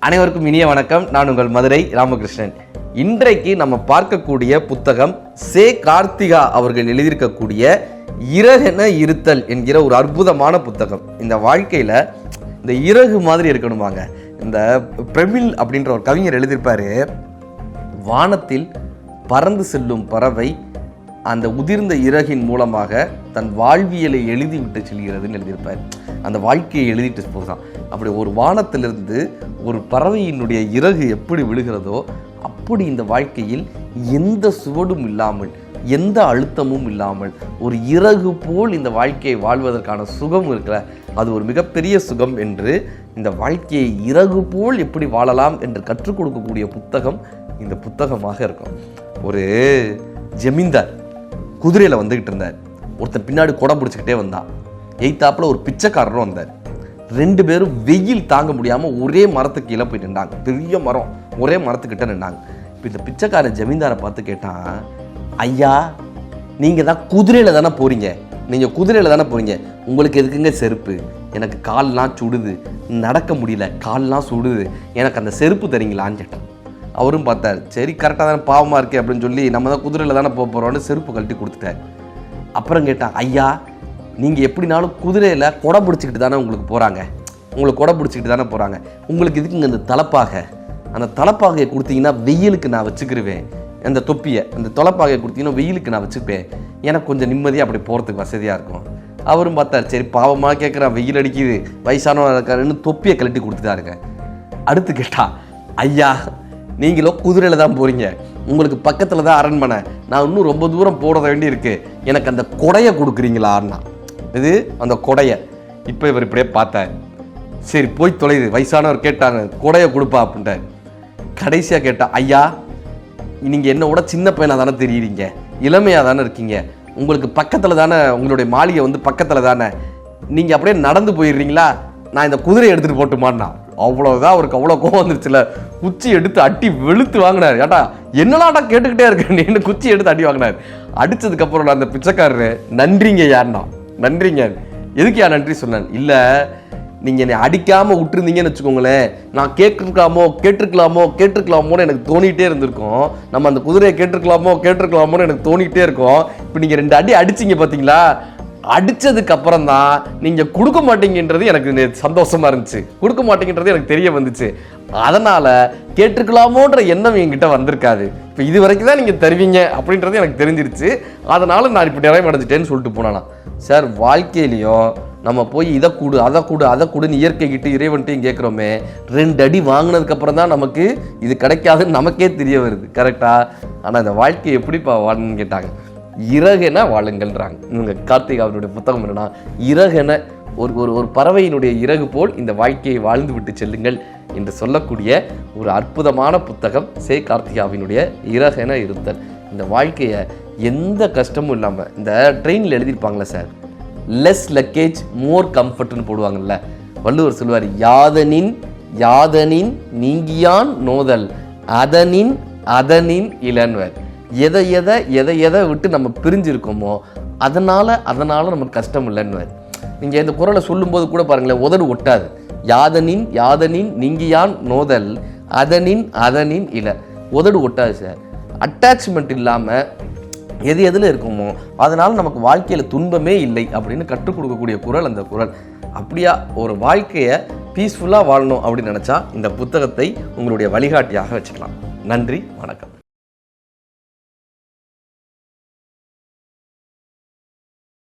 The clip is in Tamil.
அனைவருக்கும் இனிய வணக்கம். நான் உங்கள் மதுரை ராமகிருஷ்ணன். இன்றைக்கு நம்ம பார்க்கக்கூடிய புத்தகம் சே. கார்த்திகா அவர்கள் எழுதியிருக்கக்கூடிய இறகென இருத்தல் என்கிற ஒரு அற்புதமான புத்தகம். இந்த வாழ்க்கையில் இந்த இறகு மாதிரி இருக்கணுமாங்க. இந்த பிரமிழ் அப்படின்ற ஒரு கவிஞர் எழுதியிருப்பாரு, வானத்தில் பறந்து செல்லும் பறவை அந்த உதிர்ந்த இறகின் மூலமாக தன் வாழ்வியலை எழுதிவிட்டு செல்கிறதுன்னு எழுதியிருப்பார். அந்த வாழ்க்கையை எழுதிட்டு போதுதான். அப்படி ஒரு வானத்திலிருந்து ஒரு பறவையினுடைய இறகு எப்படி விழுகிறதோ அப்படி இந்த வாழ்க்கையில் எந்த சுவடும் இல்லாமல், எந்த அழுத்தமும் இல்லாமல் ஒரு இறகு போல் இந்த வாழ்க்கையை வாழ்வதற்கான சுகம் இருக்கிற, அது ஒரு மிகப்பெரிய சுகம் என்று இந்த வாழ்க்கையை இறகு போல் எப்படி வாழலாம் என்று கற்றுக் கொடுக்கக்கூடிய புத்தகம் இந்த புத்தகமாக இருக்கும். ஒரு ஜமீன்தார் குதிரையில் வந்துக்கிட்டு இருந்தார். ஒருத்தன் பின்னாடி கொடை பிடிச்சிக்கிட்டே வந்தான். எய்த்தாப்பில் ஒரு பிச்சைக்காரரும் வந்தார். ரெண்டு பேரும் வெயில் தாங்க முடியாமல் ஒரே மரத்துக்கு கீழே போய் நின்றாங்க. பெரிய மரம், ஒரே மரத்துக்கிட்ட நின்றாங்க. இப்போ இந்த பிச்சைக்காரன் ஜமீன்தாரை பார்த்து கேட்டான், ஐயா நீங்கள் தான் குதிரையில் தானே போகிறீங்க, நீங்கள் குதிரையில் தானே போகிறீங்க, உங்களுக்கு எதுக்குங்க செருப்பு? எனக்கு கால்லாம் சுடுது, நடக்க முடியல, கால்லாம் சுடுது, எனக்கு அந்த செருப்பு தரீங்களான்னு கேட்டான். அவரும் பார்த்தார், சரி கரெக்டாக தானே, பாவமாக இருக்கே அப்படின்னு சொல்லி நம்ம தான் குதிரையில் தானே போக போகிறோன்னு செருப்பு கழட்டி கொடுத்துட்டார். அப்புறம் கேட்டான், ஐயா நீங்கள் எப்படினாலும் குதிரையில் கொடை பிடிச்சிக்கிட்டு தானே உங்களுக்கு போகிறாங்க, உங்களுக்கு கொடை பிடிச்சிக்கிட்டு தானே போகிறாங்க, உங்களுக்கு இதுக்குங்க இந்த தலைப்பாகை, அந்த தலைப்பாகையை கொடுத்தீங்கன்னா வெயிலுக்கு நான் வச்சுக்கிருவேன், அந்த தொப்பியை அந்த தலைப்பாகையை கொடுத்தீங்கன்னா வெயிலுக்கு நான் வச்சுப்பேன், எனக்கு கொஞ்சம் நிம்மதியாக அப்படி போகிறதுக்கு வசதியாக இருக்கும். அவரும் பார்த்தார், சரி பாவமாக கேட்குறான், வெயில் அடிக்குது, வயசானவன் இருக்காருன்னு தொப்பியை கழட்டி கொடுத்துட்டாருங்க. அடுத்து கேட்டா, ஐயா நீங்களோ குதிரையில் தான் போகிறீங்க, உங்களுக்கு பக்கத்தில் தான் அரண்மனை, நான் இன்னும் ரொம்ப தூரம் போட வேண்டி இருக்கு, எனக்கு அந்த கொடையை கொடுக்குறீங்களான்னா. இது அந்த கொடையை. இப்போ இவர் இப்படியே பார்த்தார், சரி போய் தொலைது, வயசானவர் கேட்டாங்க கொடையை கொடுப்பா அப்படின்ட்டார். கடைசியாக கேட்டா, ஐயா நீங்கள் என்னோட சின்ன பையனாக தானே தெரியுறீங்க, இளமையாக தானே இருக்கீங்க, உங்களுக்கு பக்கத்தில் தானே, உங்களுடைய மாளிகை வந்து பக்கத்தில் தானே, நீங்கள் அப்படியே நடந்து போயிடுறீங்களா, நான் இந்த குதிரையை எடுத்துகிட்டு போட்டுமான்னா. அவ்வளோதான், அவருக்கு அவ்வளோ கோவம் வந்துருச்சுல, குச்சி எடுத்து அட்டி வெளுத்து வாங்கினார். ஏட்டா என்னடாட்டா கேட்டுக்கிட்டே இருக்கேன் நீ, குச்சி எடுத்து அடி வாங்கினார். அடித்ததுக்கப்புறம் அந்த பிச்சைக்காரரு, நன்றிங்க யாருன்னா, நன்றிங்க, எதுக்கு யார் நன்றி சொன்னேன், இல்லை நீங்கள் என்னை அடிக்காமல் விட்டுருந்தீங்கன்னு வச்சுக்கோங்களேன், நான் கேட்டிருக்கலாமோன்னு எனக்கு தோணிகிட்டே இருந்திருக்கும், நம்ம அந்த குதிரையை கேட்டிருக்கலாமோன்னு எனக்கு தோணிகிட்டே இருக்கும். இப்போ நீங்கள் 2 அடி அடிச்சிங்க பார்த்தீங்களா, அடித்ததுக்கு அப்புறம் தான் நீங்கள் கொடுக்க மாட்டீங்கன்றது எனக்கு சந்தோஷமாக இருந்துச்சு, கொடுக்க மாட்டீங்கன்றது எனக்கு தெரிய வந்துச்சு, அதனால் கேட்டிருக்கலாமோன்ற எண்ணம் என்கிட்ட வந்திருக்காது, இப்போ இது வரைக்கும் தான் நீங்கள் தருவீங்க அப்படின்றது எனக்கு தெரிஞ்சிருச்சு, அதனால் நான் இப்போ நிறைவடைஞ்சிட்டேன்னு சொல்லிட்டு போனானா. சார் வாழ்க்கையிலையும் நம்ம போய் இதை கூடு அதை கூடுன்னு இயற்கைக்கிட்டு இறைவன்ட்டையும் கேட்குறோமே, 2 அடி வாங்கினதுக்கப்புறம் தான் நமக்கு இது கிடைக்காதுன்னு நமக்கே தெரிய வருது, கரெக்டாக? ஆனால் இந்த வாழ்க்கையை எப்படிப்பா வாழணும்னு கேட்டாங்க. இறகென வாழுங்கள்ன்றாங்க. இவங்க கார்த்திகா அவருடைய புத்தகம் என்னன்னா, இறகென ஒரு பறவையினுடைய இறகு போல் இந்த வாழ்க்கையை வாழ்ந்து விட்டு செல்லுங்கள் என்று சொல்லக்கூடிய ஒரு அற்புதமான புத்தகம் சே. கார்த்திகாவினுடைய இறகென இருத்தல். இந்த வாழ்க்கையை எந்த கஷ்டமும் இல்லாமல், இந்த ட்ரெயினில் எழுதியிருப்பாங்களே சார், லெஸ் லக்கேஜ் மோர் கம்ஃபர்ட்னு போடுவாங்கல்ல, வள்ளுவர் சொல்லுவார், யாதனின் நீங்கியான் நோதல் அதனின் இளன்வர். எதை விட்டு நம்ம பிரிஞ்சிருக்கோமோ அதனால் நமக்கு கஷ்டம் இல்லைன்னு. நீங்கள் இந்த குறளை சொல்லும்போது கூட பாருங்களேன், உதடு ஒட்டாது. யாதனின் நீங்கியான் நோதல் அதனின் இல. உதடு ஒட்டாது சார். அட்டாச்மெண்ட் இல்லாமல் எதில் இருக்குமோ அதனால் நமக்கு வாழ்க்கையில் துன்பமே இல்லை அப்படின்னு கற்றுக் கொடுக்கக்கூடிய குறள் அந்த குறள். அப்படியா ஒரு வாழ்க்கையை பீஸ்ஃபுல்லாக வாழணும் அப்படின்னு நினச்சா இந்த புத்தகத்தை உங்களுடைய வழிகாட்டியாக வச்சுக்கலாம். நன்றி, வணக்கம்.